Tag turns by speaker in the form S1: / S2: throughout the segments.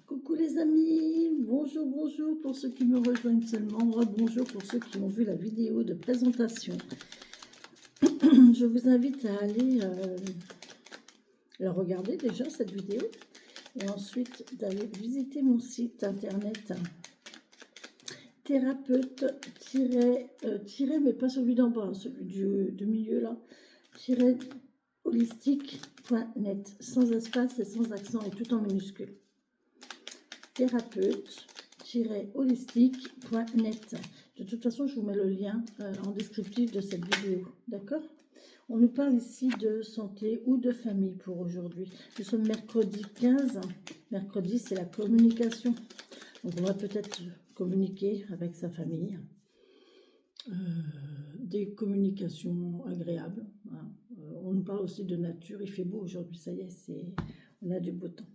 S1: Coucou les amis, bonjour, bonjour pour ceux qui me rejoignent seulement, bonjour pour ceux qui ont vu la vidéo de présentation. Je vous invite à aller la regarder déjà cette vidéo et ensuite d'aller visiter mon site internet thérapeute mais pas celui d'en bas, celui du milieu là, holistique.net, sans espace et sans accent et tout en minuscule. Thérapeute-holistique.net. De toute façon, je vous mets le lien en descriptif de cette vidéo, d'accord? On nous parle ici de santé ou de famille pour aujourd'hui. Nous sommes mercredi 15. Mercredi, c'est la communication. Donc, on va peut-être communiquer avec sa famille. Des communications agréables. Hein. On nous parle aussi de nature. Il fait beau aujourd'hui, ça y est, on a du beau temps.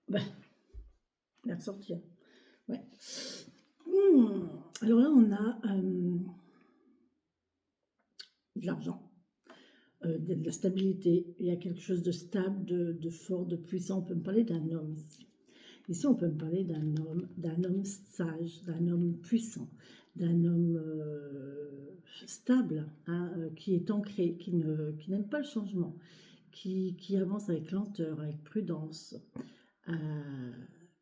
S1: Ben, la ressortir. Ouais. Alors là, on a de l'argent, de la stabilité. Il y a quelque chose de stable, de fort, de puissant. On peut me parler d'un homme ici. Ici, on peut me parler d'un homme sage, d'un homme puissant, d'un homme stable, hein, qui est ancré, qui n'aime pas le changement, qui avance avec lenteur, avec prudence,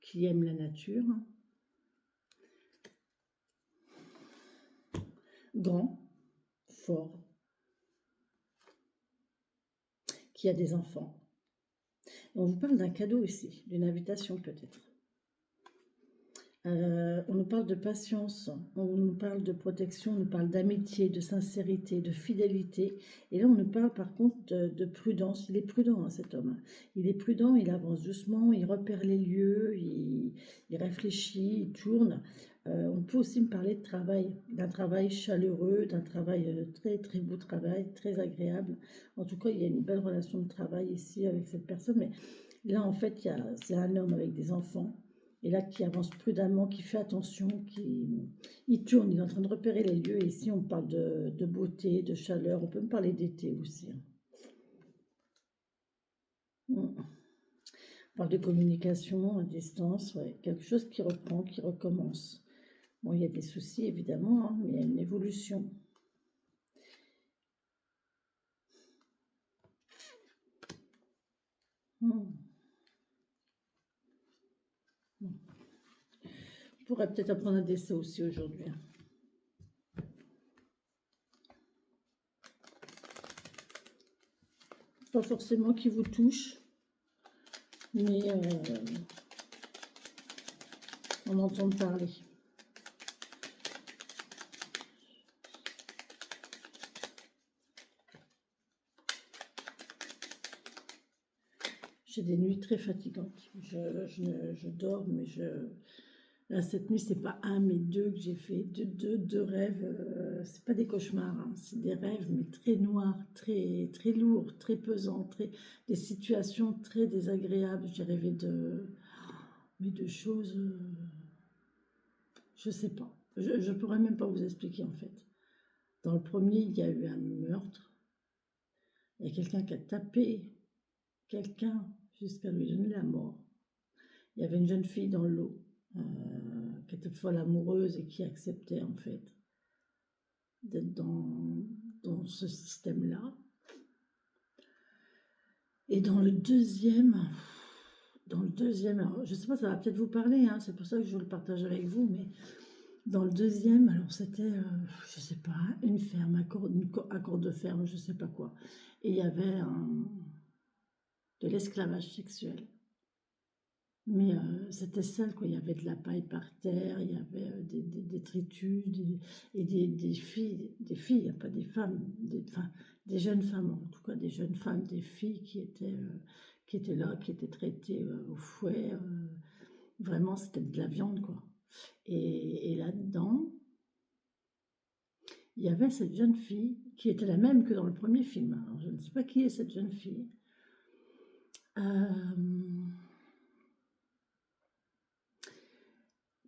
S1: qui aime la nature. Grand, fort, qui a des enfants. On vous parle d'un cadeau ici, d'une invitation peut-être. On nous parle de patience, on nous parle de protection, on nous parle d'amitié, de sincérité, de fidélité. Et là, on nous parle par contre de prudence. Il est prudent, hein, cet homme. Il est prudent, il avance doucement, il repère les lieux, il réfléchit, il tourne. On peut aussi me parler de travail, d'un travail chaleureux, d'un travail très très beau travail, très agréable. En tout cas, il y a une belle relation de travail ici avec cette personne. Mais là, en fait, c'est un homme avec des enfants. Et là, qui avance prudemment, qui fait attention, il tourne, il est en train de repérer les lieux. Et ici, on parle de beauté, de chaleur. On peut me parler d'été aussi. On parle de communication à distance, ouais. Quelque chose qui reprend, qui recommence. Bon, il y a des soucis, évidemment, hein, mais il y a une évolution. Je pourrais peut-être apprendre un décès aussi aujourd'hui. Pas forcément qui vous touche, mais on entend parler. J'ai des nuits très fatigantes. Je dors, mais là, cette nuit, c'est pas un, mais deux que j'ai fait. Deux rêves. C'est pas des cauchemars, hein, c'est des rêves, mais très noirs, très, très lourds, très pesants, des situations très désagréables. J'ai rêvé mais de choses, je sais pas. Je pourrais même pas vous expliquer, en fait. Dans le premier, il y a eu un meurtre. Il y a quelqu'un qui a tapé quelqu'un jusqu'à lui donner la mort. Il y avait une jeune fille dans l'eau qui était folle amoureuse et qui acceptait en fait d'être dans ce système-là. Et dans le deuxième, alors, je ne sais pas, ça va peut-être vous parler, hein, c'est pour ça que je le partage avec vous, mais dans le deuxième, alors c'était, je ne sais pas, une ferme, accord de ferme, je ne sais pas quoi. Et il y avait de l'esclavage sexuel. Mais c'était sale, quoi. Il y avait de la paille par terre, il y avait des détritus, et des filles, hein, pas des femmes, des jeunes femmes, en tout cas des jeunes femmes, des filles qui étaient là, qui étaient traitées au fouet. Vraiment, c'était de la viande, quoi. Et là-dedans, il y avait cette jeune fille qui était la même que dans le premier film. Alors, je ne sais pas qui est cette jeune fille.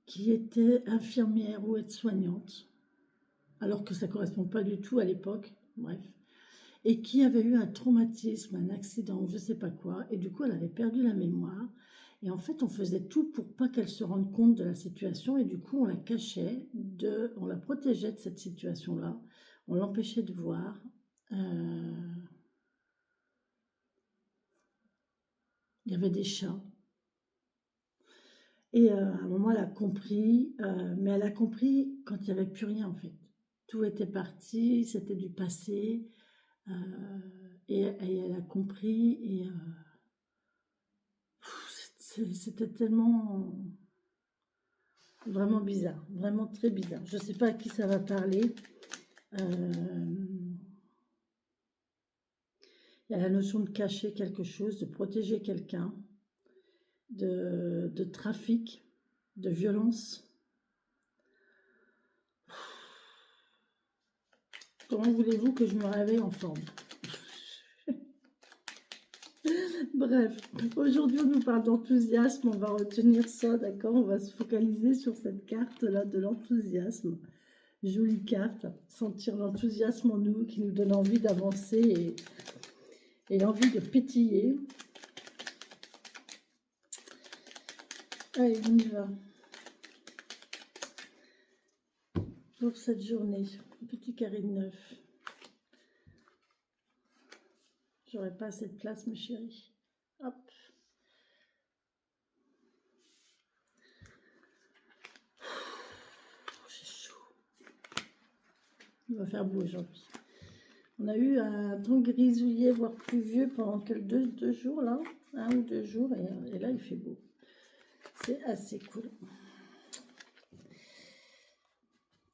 S1: Qui était infirmière ou aide-soignante, alors que ça ne correspond pas du tout à l'époque, bref. et qui avait eu un traumatisme, un accident ou je ne sais pas quoi, et du coup elle avait perdu la mémoire. Et en fait, on faisait tout pour pas qu'elle se rende compte de la situation, et du coup, on la cachait, on la protégeait de cette situation-là, on l'empêchait de voir. Il y avait des chats. Et à un moment, elle a compris, mais elle a compris quand il n'y avait plus rien en fait. Tout était parti, c'était du passé, et elle a compris, et c'était tellement, vraiment bizarre, vraiment très bizarre. Je ne sais pas à qui ça va parler. Il y a la notion de cacher quelque chose, de protéger quelqu'un, de trafic, de violence. Comment voulez-vous que je me réveille en forme? Bref, aujourd'hui on nous parle d'enthousiasme, on va retenir ça, d'accord? On va se focaliser sur cette carte-là de l'enthousiasme. Jolie carte, sentir l'enthousiasme en nous qui nous donne envie d'avancer et envie de pétiller. Allez, on y va. Pour cette journée, petit carré de 9. J'aurais pas assez de place, ma chérie. Hop. J'ai chaud. Il va faire beau aujourd'hui. On a eu un temps grisouillet, voire pluvieux pendant quelques deux jours là, 1 ou 2 jours, et là il fait beau. C'est assez cool.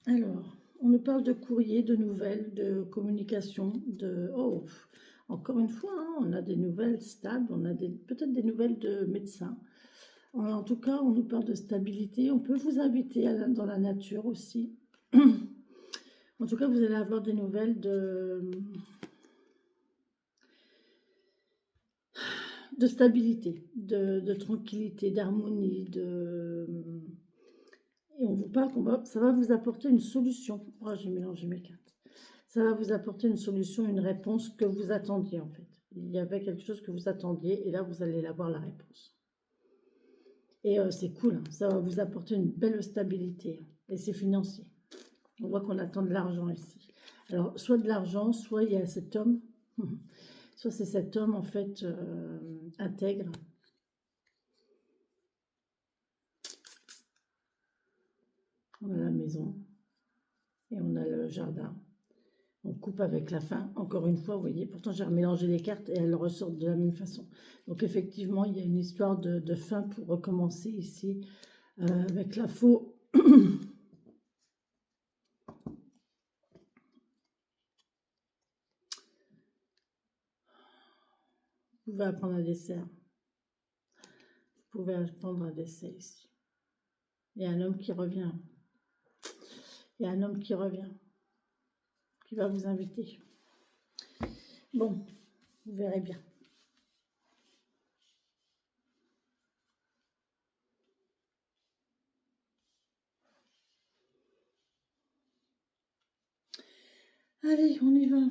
S1: Alors, on nous parle de courrier, de nouvelles, de communication, de... Oh, encore une fois, hein, on a des nouvelles stables, on a peut-être des nouvelles de médecins. En tout cas, on nous parle de stabilité. On peut vous inviter dans la nature aussi. En tout cas, vous allez avoir des nouvelles de stabilité, de tranquillité, d'harmonie, et on vous parle ça va vous apporter une solution. Oh, j'ai mélangé mes cartes. Ça va vous apporter une solution, une réponse que vous attendiez en fait. Il y avait quelque chose que vous attendiez et là, vous allez avoir la réponse. Et c'est cool, hein. Ça va vous apporter une belle stabilité. Et c'est financier. On voit qu'on attend de l'argent ici. Alors, soit de l'argent, soit il y a cet homme. Soit c'est cet homme, en fait, intègre. On a la maison. Et on a le jardin. On coupe avec la fin. Encore une fois, vous voyez, pourtant j'ai remélangé les cartes et elles ressortent de la même façon. Donc effectivement, il y a une histoire de fin pour recommencer ici. Avec la faux. Vous pouvez apprendre un dessert. Vous pouvez apprendre un décès ici. Il y a un homme qui revient. Il y a un homme qui revient. Qui va vous inviter. Bon, vous verrez bien. Allez, on y va.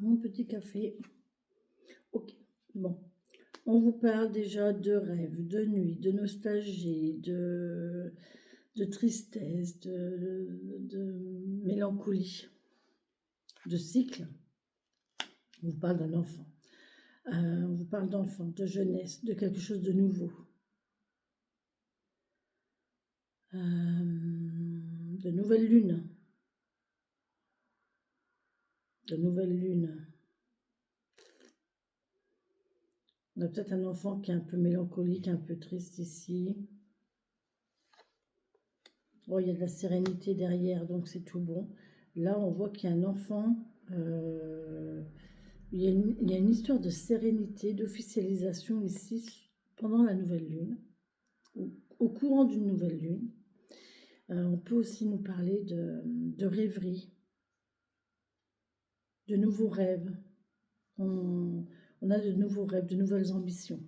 S1: Mon petit café. Ok, bon. On vous parle déjà de rêves, de nuit, de nostalgie, de tristesse, de mélancolie, de cycle. On vous parle d'un enfant. On vous parle d'enfant, de jeunesse, de quelque chose de nouveau. De nouvelle lune. De nouvelle lune. On a peut-être un enfant qui est un peu mélancolique, un peu triste ici. Oh, il y a de la sérénité derrière, donc c'est tout bon. Là, on voit qu'il y a un enfant. Il y a une histoire de sérénité, d'officialisation ici pendant la nouvelle lune, au courant d'une nouvelle lune. On peut aussi nous parler de rêverie, de nouveaux rêves. On a de nouveaux rêves, de nouvelles ambitions.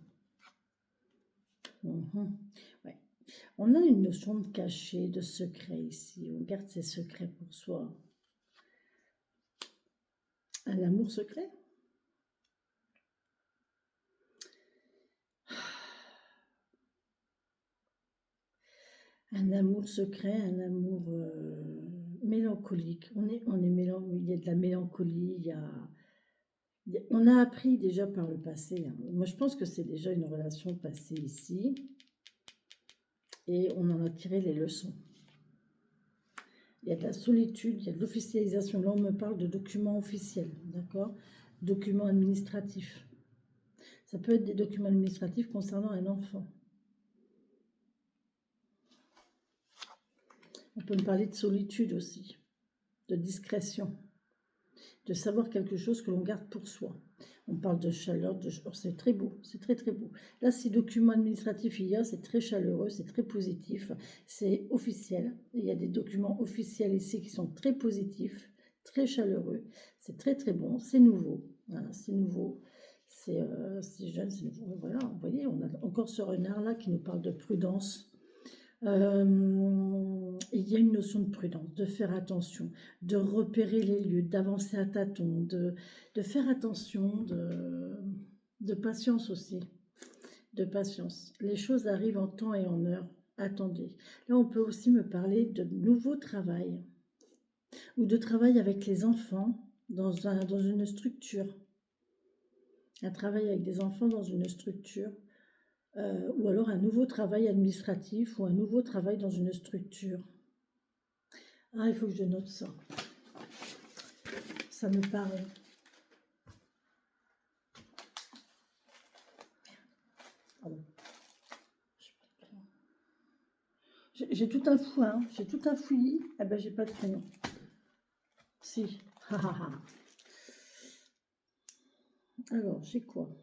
S1: Ouais. On a une notion de cachet, de secret ici. On garde ses secrets pour soi. Un amour secret? Un amour secret, un amour mélancolique. Il y a de la mélancolie, on a appris déjà par le passé, hein. Moi, je pense que c'est déjà une relation passée ici. Et on en a tiré les leçons. Il y a de la solitude, il y a de l'officialisation. Là, on me parle de documents officiels, d'accord? Documents administratifs. Ça peut être des documents administratifs concernant un enfant. On peut me parler de solitude aussi, de discrétion, de savoir quelque chose que l'on garde pour soi. On parle de chaleur, c'est très beau, c'est très très beau. Là, si document administratif il y a, c'est très chaleureux, c'est très positif, c'est officiel. Il y a des documents officiels ici qui sont très positifs, très chaleureux, c'est très très bon, c'est nouveau, voilà, c'est nouveau, c'est jeune, c'est nouveau. Voilà, vous voyez, on a encore ce renard là qui nous parle de prudence. Il y a une notion de prudence, de faire attention, de repérer les lieux, d'avancer à tâtons, de faire attention, de patience aussi, de patience. Les choses arrivent en temps et en heure. Attendez. Là, on peut aussi me parler de nouveau travail ou de travail avec les enfants dans une structure. Un travail avec des enfants dans une structure. Ou alors un nouveau travail administratif ou un nouveau travail dans une structure. Ah, il faut que je note ça. Ça me parle. Pardon. J'ai tout un fou, hein. J'ai tout un fouillis. Ah ben, j'ai pas de crayon. Si. Alors, j'ai quoi?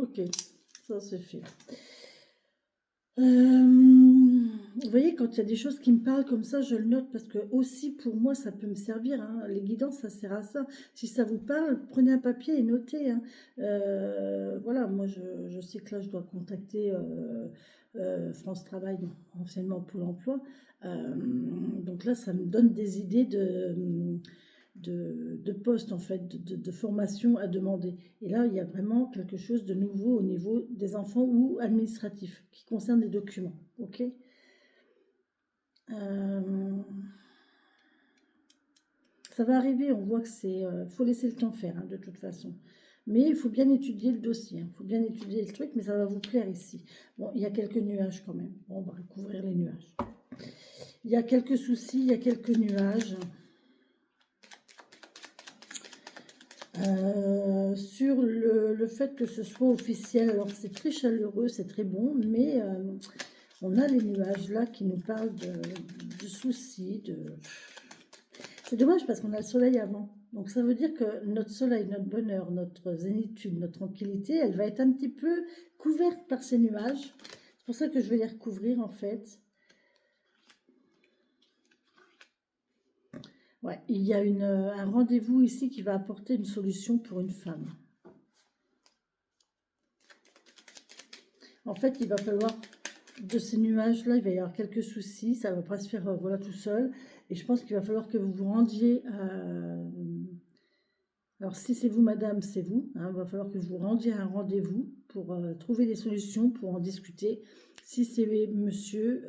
S1: Ok, ça c'est fait. Vous voyez, quand il y a des choses qui me parlent comme ça, je le note parce que aussi pour moi, ça peut me servir, hein. Les guidances, ça sert à ça. Si ça vous parle, prenez un papier et notez, hein. Voilà, moi, je sais que là, je dois contacter France Travail, anciennement Pôle emploi. Donc là, ça me donne des idées de poste, en fait, de formation à demander. Et là, il y a vraiment quelque chose de nouveau au niveau des enfants ou administratif qui concerne les documents. Ok. Ça va arriver, on voit que c'est... faut laisser le temps faire, hein, de toute façon. Mais il faut bien étudier le dossier, il faut bien étudier le truc, mais ça va vous plaire ici. Bon, il y a quelques nuages quand même. Bon, on va couvrir les nuages. Il y a quelques soucis, il y a quelques nuages. Sur le fait que ce soit officiel, alors c'est très chaleureux, c'est très bon, mais on a les nuages là qui nous parlent de soucis, C'est dommage parce qu'on a le soleil avant. Donc ça veut dire que notre soleil, notre bonheur, notre zénitude, notre tranquillité, elle va être un petit peu couverte par ces nuages. C'est pour ça que je vais les recouvrir en fait. Ouais, il y a un rendez-vous ici qui va apporter une solution pour une femme. En fait, il va falloir, de ces nuages-là, il va y avoir quelques soucis. Ça ne va pas se faire voilà, tout seul. Et je pense qu'il va falloir que vous vous rendiez Alors, si c'est vous, madame, c'est vous. Il va falloir que vous rendiez un rendez-vous pour trouver des solutions, pour en discuter. Si c'est monsieur,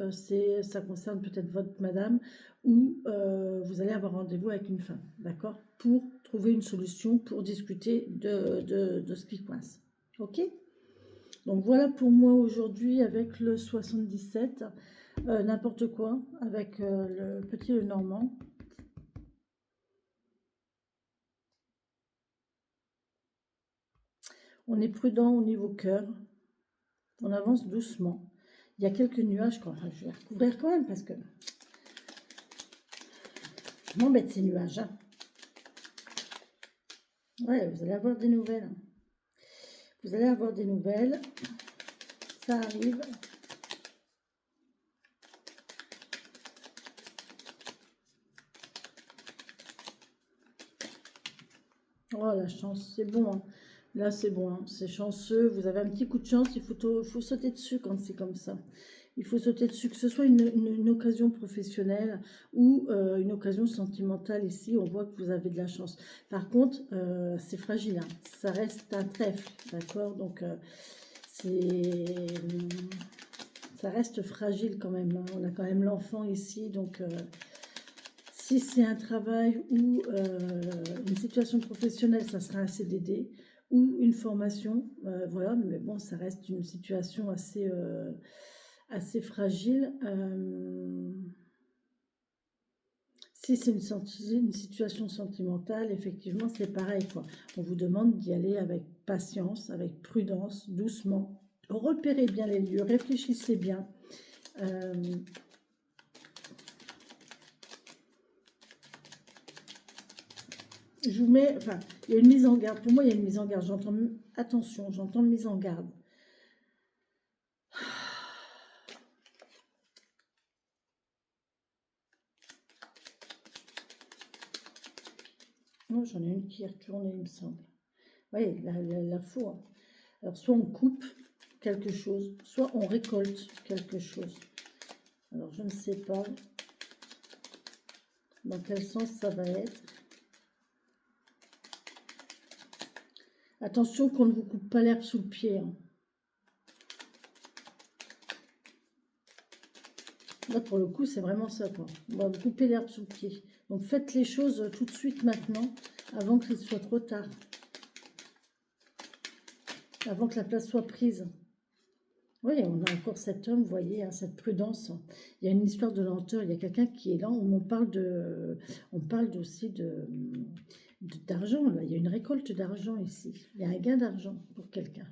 S1: ça concerne peut-être votre madame, ou vous allez avoir rendez-vous avec une femme, d'accord? Pour trouver une solution, pour discuter de ce qui coince. Ok? Donc, voilà pour moi aujourd'hui avec le 77. N'importe quoi, avec le petit Lenormand. On est prudent au niveau cœur. On avance doucement. Il y a quelques nuages, je vais recouvrir quand même parce que m'embête ces nuages, hein. Ouais, vous allez avoir des nouvelles. Vous allez avoir des nouvelles. Ça arrive. Oh, la chance, c'est bon, hein. Là, c'est bon, hein. C'est chanceux. Vous avez un petit coup de chance. Faut sauter dessus quand c'est comme ça. Il faut sauter dessus, que ce soit une occasion professionnelle ou une occasion sentimentale. Ici, on voit que vous avez de la chance. Par contre, c'est fragile, hein. Ça reste un trèfle, d'accord? Donc, ça reste fragile quand même, hein. On a quand même l'enfant ici, donc si c'est un travail ou une situation professionnelle, ça sera un CDD ou une formation, voilà, mais bon, ça reste une situation assez fragile. Si c'est une situation sentimentale, effectivement, c'est pareil, quoi. On vous demande d'y aller avec patience, avec prudence, doucement. Repérez bien les lieux, réfléchissez bien. Je vous mets, enfin, il y a une mise en garde. Pour moi, il y a une mise en garde. J'entends, attention, j'entends mise en garde. Non, j'en ai une qui est retournée, il me semble. Oui, la foi. Alors, soit on coupe quelque chose, soit on récolte quelque chose. Alors, je ne sais pas dans quel sens ça va être. Attention qu'on ne vous coupe pas l'herbe sous le pied, hein. Là, pour le coup, c'est vraiment ça, quoi. On va vous couper l'herbe sous le pied. Donc, faites les choses tout de suite maintenant, avant qu'il soit trop tard. Avant que la place soit prise. Oui, on a encore cet homme, vous voyez, hein, cette prudence. Il y a une histoire de lenteur. Il y a quelqu'un qui est lent. On parle aussi d'argent. Là, il y a une récolte d'argent ici. Il y a un gain d'argent pour quelqu'un.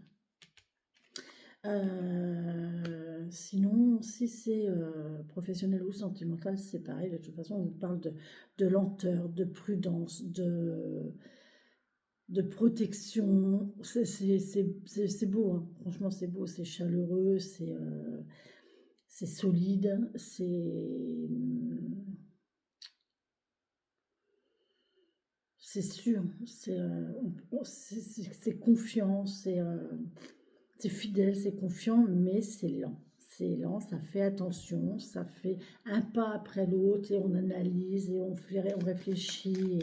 S1: Sinon, si c'est professionnel ou sentimental, c'est pareil. De toute façon, on vous parle de lenteur, de prudence, de protection. C'est beau, hein. Franchement, c'est beau, c'est chaleureux, c'est solide, c'est sûr, c'est confiant, c'est fidèle, c'est confiant, mais c'est lent. C'est lent, ça fait attention, ça fait un pas après l'autre et on analyse et on réfléchit.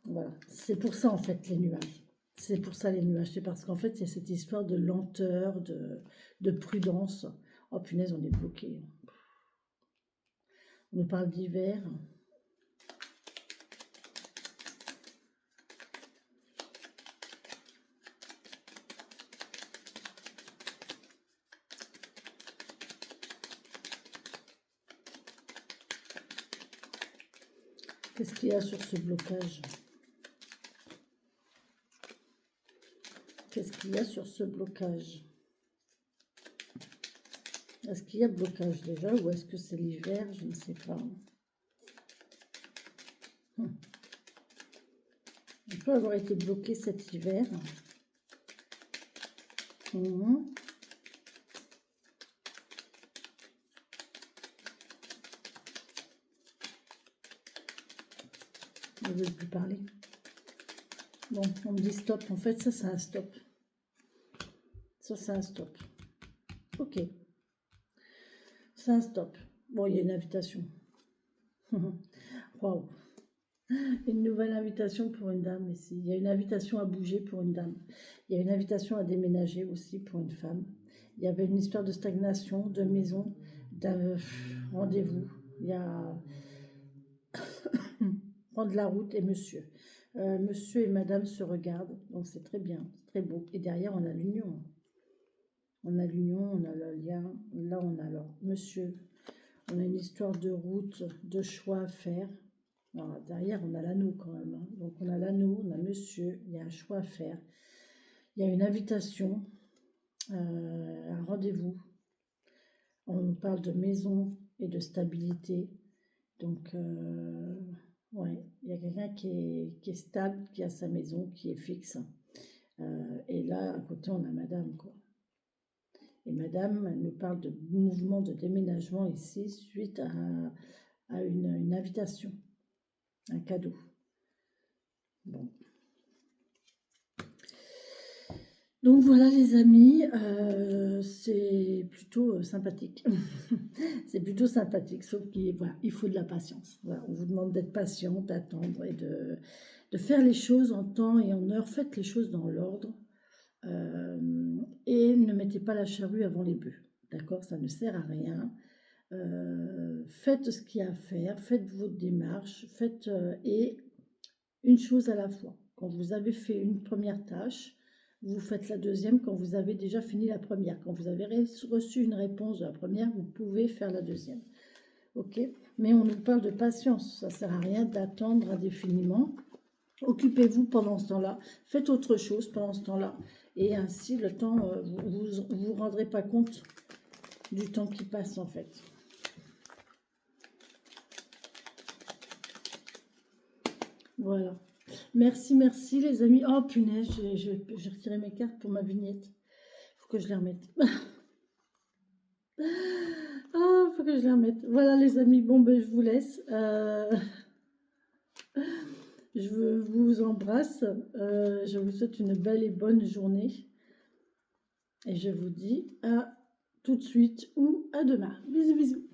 S1: Voilà, c'est pour ça en fait les nuages. C'est pour ça les nuages, c'est parce qu'en fait il y a cette histoire de lenteur, de prudence. Oh punaise, on est bloqué. On nous parle d'hiver. Qu'est-ce qu'il y a sur ce blocage? Qu'est-ce qu'il y a sur ce blocage? Est-ce qu'il y a blocage déjà ou est-ce que c'est l'hiver? Je ne sais pas. On peut avoir été bloqué cet hiver. On ne veut plus parler. Bon, on me dit stop. En fait, ça, c'est un stop. Ça, c'est un stop. Ok. C'est un stop. Bon, il y a une invitation. Waouh. Une nouvelle invitation pour une dame ici. Il y a une invitation à bouger pour une dame. Il y a une invitation à déménager aussi pour une femme. Il y avait une histoire de stagnation, de maison, d'un rendez-vous. Il y a prendre la route et monsieur. Monsieur et madame se regardent, donc c'est très bien, c'est très beau. Et derrière, on a l'union. On a l'union, on a le lien. Là, on a alors monsieur. On a une histoire de route, de choix à faire. Alors, derrière, on a l'anneau quand même, hein. Donc, on a l'anneau, on a monsieur, il y a un choix à faire. Il y a une invitation, un rendez-vous. On parle de maison et de stabilité. Donc, Ouais, il y a quelqu'un qui est stable, qui a sa maison, qui est fixe. Et là, à côté, on a madame, quoi. Et madame, elle nous parle de mouvement de déménagement ici, suite à une invitation, un cadeau. Bon. Donc voilà les amis, c'est plutôt sympathique. C'est plutôt sympathique, sauf qu'il voilà, il faut de la patience. Voilà, on vous demande d'être patient, d'attendre et de faire les choses en temps et en heure. Faites les choses dans l'ordre et ne mettez pas la charrue avant les bœufs. D'accord? Ça ne sert à rien. Faites ce qu'il y a à faire, faites votre démarche, faites et une chose à la fois. Quand vous avez fait une première tâche, vous faites la deuxième quand vous avez déjà fini la première. Quand vous avez reçu une réponse de la première, vous pouvez faire la deuxième. Ok? Mais on nous parle de patience. Ça ne sert à rien d'attendre indéfiniment. Occupez-vous pendant ce temps-là. Faites autre chose pendant ce temps-là. Et ainsi, le temps, vous ne vous rendrez pas compte du temps qui passe en fait. Voilà. Merci, merci les amis. Oh punaise, j'ai retiré mes cartes pour ma vignette. Faut que je les remette. Ah, faut que je les remette. Voilà les amis, bon ben je vous laisse. Je vous embrasse. Je vous souhaite une belle et bonne journée. Et je vous dis à tout de suite ou à demain. Bisous, bisous.